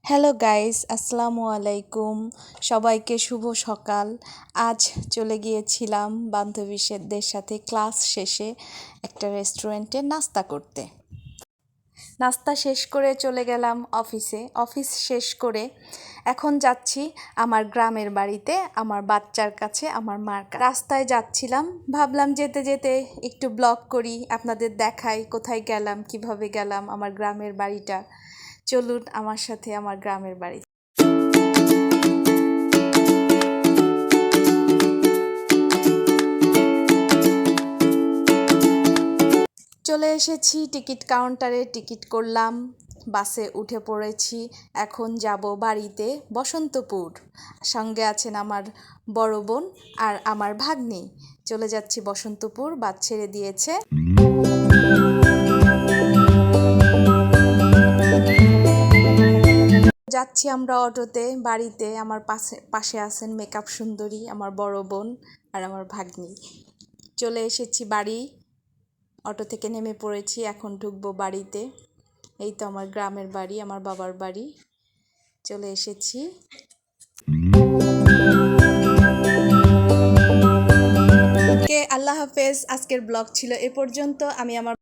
Hello guys, আসসালামু আলাইকুম। সবাইকে শুভ সকাল। আজ চলে গিয়েছিলাম বান্ধবীদের সাথে ক্লাস শেষে একটা রেস্টুরেন্টে নাস্তা করতে। নাস্তা শেষ করে চলে গেলাম অফিসে। অফিস শেষ করে এখন যাচ্ছি আমার গ্রামের বাড়িতে, আমার বাচ্চার কাছে, আমার মার কাছে। রাস্তায় যাচ্ছিলাম, ভাবলাম যেতে যেতে একটু ব্লগ করি, আপনাদের দেখাই কোথায় গেলাম, কিভাবে গেলাম, আমার গ্রামের বাড়িটা। চলুন আমার সাথে আমার গ্রামের বাড়ি। চলে এসেছি টিকিট কাউন্টারে, টিকিট করলাম, বাসে উঠে পড়েছি। এখন যাব বাড়িতে, বসন্তপুর। সঙ্গে আছেন আমার বড় বোন আর আমার ভাগ্নি। চলে যাচ্ছি বসন্তপুর, বাস ছেড়ে দিয়েছে। যাচ্ছি আমরা অটোতে বাড়িতে। আমার পাশে আছেন মেকআপ সুন্দরী, আমার বড় বোন আর আমার ভাগ্নি। চলে এসেছি বাড়ি, অটো থেকে নেমে পড়েছি, এখন ঢুকবো বাড়িতে। এই তো আমার গ্রামের বাড়ি, আমার বাবার বাড়ি। চলে এসেছি। আল্লাহ হাফেজ। আজকের ব্লগ ছিল এ পর্যন্ত। আমি আমার